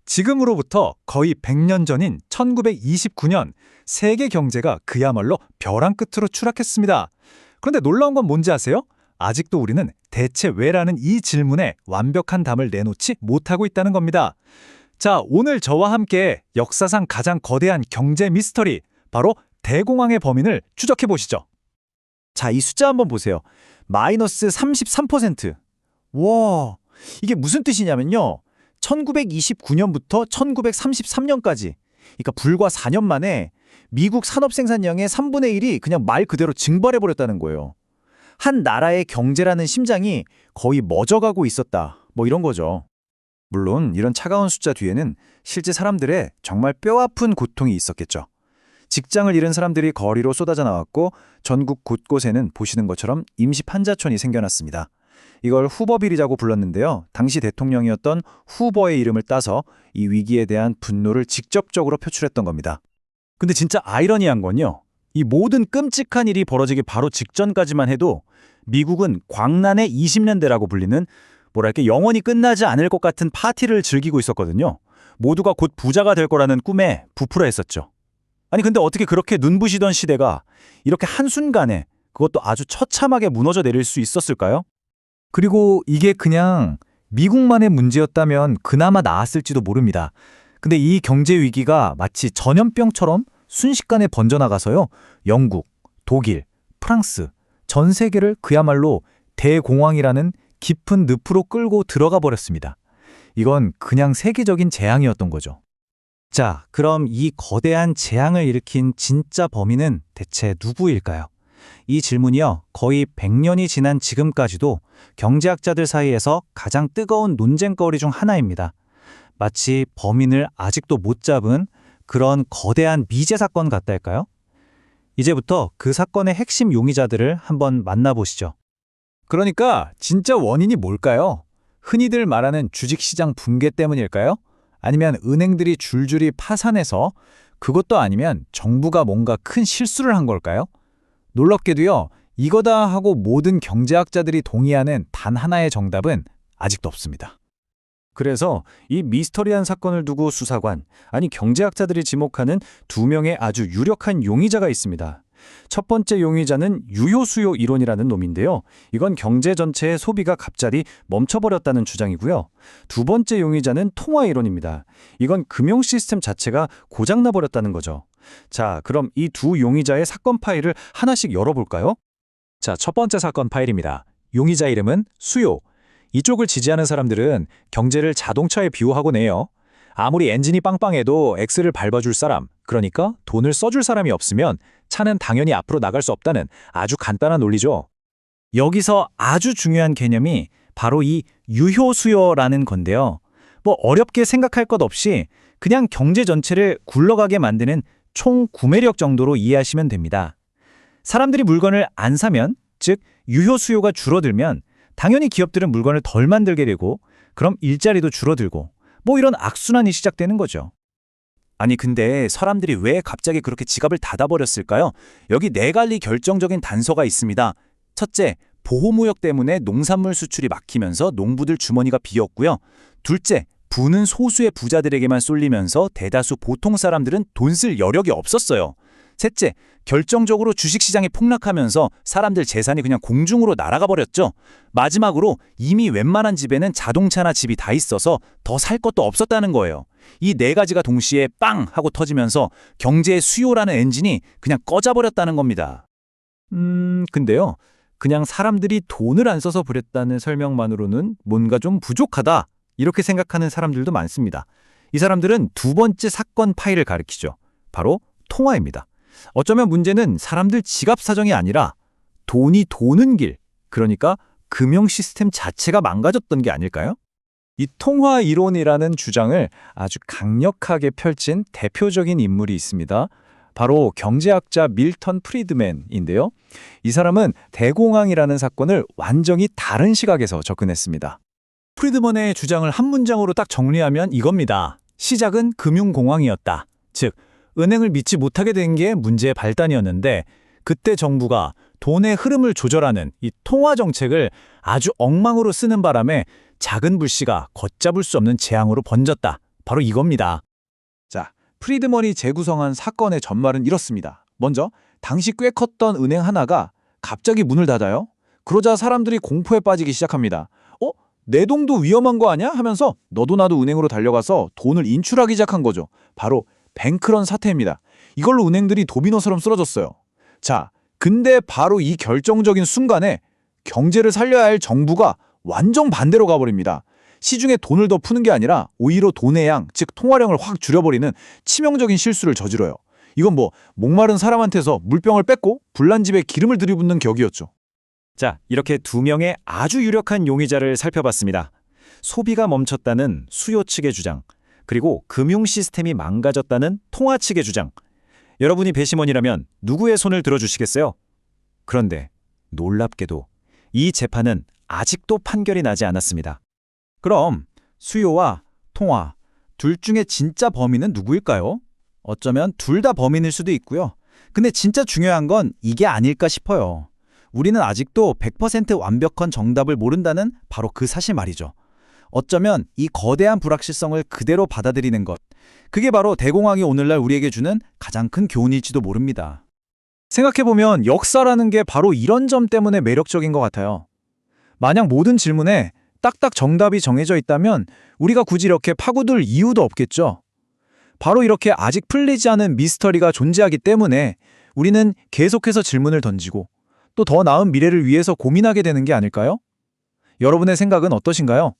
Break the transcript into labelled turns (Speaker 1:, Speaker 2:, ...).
Speaker 1: 지금으로부터 거의 100년 전인 1929년 세계 경제가 그야말로 벼랑 끝으로 추락했습니다. 그런데 놀라운 건 뭔지 아세요? 아직도 우리는 대체 왜라는 이 질문에 완벽한 답을 내놓지 못하고 있다는 겁니다. 자, 오늘 저와 함께 역사상 가장 거대한 경제 미스터리, 바로 대공황의 범인을 추적해 보시죠.
Speaker 2: 자, 이 숫자 한번 보세요. 마이너스 33%. 와, 이게 무슨 뜻이냐면요. 1929년부터 1933년까지, 그러니까 불과 4년 만에 미국 산업 생산량의 3분의 1이 그냥 말 그대로 증발해버렸다는 거예요. 한 나라의 경제라는 심장이 거의 멎어가고 있었다. 뭐 이런 거죠. 물론 이런 차가운 숫자 뒤에는 실제 사람들의 정말 뼈아픈 고통이 있었겠죠. 직장을 잃은 사람들이 거리로 쏟아져 나왔고 전국 곳곳에는 보시는 것처럼 임시 판자촌이 생겨났습니다. 이걸 후버빌이라고 불렀는데요. 당시 대통령이었던 후버의 이름을 따서 이 위기에 대한 분노를 직접적으로 표출했던 겁니다. 근데 진짜 아이러니한 건요. 이 모든 끔찍한 일이 벌어지기 바로 직전까지만 해도 미국은 광란의 20년대라고 불리는 뭐랄까 영원히 끝나지 않을 것 같은 파티를 즐기고 있었거든요. 모두가 곧 부자가 될 거라는 꿈에 부풀어 했었죠. 아니 근데 어떻게 그렇게 눈부시던 시대가 이렇게 한순간에 그것도 아주 처참하게 무너져 내릴 수 있었을까요?
Speaker 1: 그리고 이게 그냥 미국만의 문제였다면 그나마 나았을지도 모릅니다. 근데 이 경제 위기가 마치 전염병처럼 순식간에 번져나가서요. 영국, 독일, 프랑스, 전 세계를 그야말로 대공황이라는 깊은 늪으로 끌고 들어가 버렸습니다. 이건 그냥 세계적인 재앙이었던 거죠.
Speaker 2: 자, 그럼 이 거대한 재앙을 일으킨 진짜 범인은 대체 누구일까요? 이 질문이요, 거의 100년이 지난 지금까지도 경제학자들 사이에서 가장 뜨거운 논쟁거리 중 하나입니다. 마치 범인을 아직도 못 잡은 그런 거대한 미제 사건 같달까요? 이제부터 그 사건의 핵심 용의자들을 한번 만나보시죠.
Speaker 1: 그러니까 진짜 원인이 뭘까요? 흔히들 말하는 주식시장 붕괴 때문일까요? 아니면 은행들이 줄줄이 파산해서, 그것도 아니면 정부가 뭔가 큰 실수를 한 걸까요? 놀랍게도요, 이거다 하고 모든 경제학자들이 동의하는 단 하나의 정답은 아직도 없습니다.
Speaker 2: 그래서 이 미스터리한 사건을 두고 수사관, 아니 경제학자들이 지목하는 두 명의 아주 유력한 용의자가 있습니다. 첫 번째 용의자는 유효수요 이론이라는 놈인데요. 이건 경제 전체의 소비가 갑자기 멈춰버렸다는 주장이고요. 두 번째 용의자는 통화 이론입니다. 이건 금융 시스템 자체가 고장나버렸다는 거죠. 자, 그럼 이 두 용의자의 사건 파일을 하나씩 열어볼까요?
Speaker 1: 자, 첫 번째 사건 파일입니다. 용의자 이름은 수요. 이쪽을 지지하는 사람들은 경제를 자동차에 비유하곤 해요. 아무리 엔진이 빵빵해도 엑셀을 밟아줄 사람, 그러니까 돈을 써줄 사람이 없으면 차는 당연히 앞으로 나갈 수 없다는 아주 간단한 논리죠.
Speaker 2: 여기서 아주 중요한 개념이 바로 이 유효수요라는 건데요. 뭐 어렵게 생각할 것 없이 그냥 경제 전체를 굴러가게 만드는 총 구매력 정도로 이해하시면 됩니다. 사람들이 물건을 안 사면, 즉 유효수요가 줄어들면 당연히 기업들은 물건을 덜 만들게 되고, 그럼 일자리도 줄어들고, 뭐 이런 악순환이 시작되는 거죠. 아니 근데 사람들이 왜 갑자기 그렇게 지갑을 닫아버렸을까요? 여기 네 가지 결정적인 단서가 있습니다. 첫째, 보호무역 때문에 농산물 수출이 막히면서 농부들 주머니가 비었고요. 둘째, 부는 소수의 부자들에게만 쏠리면서 대다수 보통 사람들은 돈 쓸 여력이 없었어요. 셋째, 결정적으로 주식시장이 폭락하면서 사람들 재산이 그냥 공중으로 날아가 버렸죠. 마지막으로 이미 웬만한 집에는 자동차나 집이 다 있어서 더 살 것도 없었다는 거예요. 이 네 가지가 동시에 빵 하고 터지면서 경제의 수요라는 엔진이 그냥 꺼져버렸다는 겁니다. 근데요, 그냥 사람들이 돈을 안 써서 그랬다는 설명만으로는 뭔가 좀 부족하다, 이렇게 생각하는 사람들도 많습니다. 이 사람들은 두 번째 사건 파일을 가리키죠. 바로 통화입니다. 어쩌면 문제는 사람들 지갑 사정이 아니라 돈이 도는 길, 그러니까 금융 시스템 자체가 망가졌던 게 아닐까요? 이 통화 이론이라는 주장을 아주 강력하게 펼친 대표적인 인물이 있습니다. 바로 경제학자 밀턴 프리드맨인데요. 이 사람은 대공황이라는 사건을 완전히 다른 시각에서 접근했습니다. 프리드먼의 주장을 한 문장으로 딱 정리하면 이겁니다. 시작은 금융공황이었다. 즉, 은행을 믿지 못하게 된 게 문제의 발단이었는데, 그때 정부가 돈의 흐름을 조절하는 이 통화 정책을 아주 엉망으로 쓰는 바람에 작은 불씨가 걷잡을 수 없는 재앙으로 번졌다. 바로 이겁니다.
Speaker 3: 자, 프리드먼이 재구성한 사건의 전말은 이렇습니다. 먼저 당시 꽤 컸던 은행 하나가 갑자기 문을 닫아요. 그러자 사람들이 공포에 빠지기 시작합니다. 내 돈도 위험한 거 아니야? 하면서 너도 나도 은행으로 달려가서 돈을 인출하기 시작한 거죠. 바로 뱅크런 사태입니다. 이걸로 은행들이 도미노처럼 쓰러졌어요. 자, 근데 바로 이 결정적인 순간에 경제를 살려야 할 정부가 완전 반대로 가버립니다. 시중에 돈을 더 푸는 게 아니라 오히려 돈의 양, 즉 통화량을 확 줄여버리는 치명적인 실수를 저지러요. 이건 목마른 사람한테서 물병을 뺏고 불난 집에 기름을 들이붓는 격이었죠.
Speaker 2: 자, 이렇게 두 명의 아주 유력한 용의자를 살펴봤습니다. 소비가 멈췄다는 수요 측의 주장, 그리고 금융 시스템이 망가졌다는 통화 측의 주장. 여러분이 배심원이라면 누구의 손을 들어주시겠어요? 그런데 놀랍게도 이 재판은 아직도 판결이 나지 않았습니다. 그럼 수요와 통화, 둘 중에 진짜 범인은 누구일까요? 어쩌면 둘 다 범인일 수도 있고요. 근데 진짜 중요한 건 이게 아닐까 싶어요. 우리는 아직도 100% 완벽한 정답을 모른다는 바로 그 사실 말이죠. 어쩌면 이 거대한 불확실성을 그대로 받아들이는 것, 그게 바로 대공황이 오늘날 우리에게 주는 가장 큰 교훈일지도 모릅니다.
Speaker 1: 생각해보면 역사라는 게 바로 이런 점 때문에 매력적인 것 같아요. 만약 모든 질문에 딱딱 정답이 정해져 있다면 우리가 굳이 이렇게 파고들 이유도 없겠죠. 바로 이렇게 아직 풀리지 않은 미스터리가 존재하기 때문에 우리는 계속해서 질문을 던지고 또 더 나은 미래를 위해서 고민하게 되는 게 아닐까요? 여러분의 생각은 어떠신가요?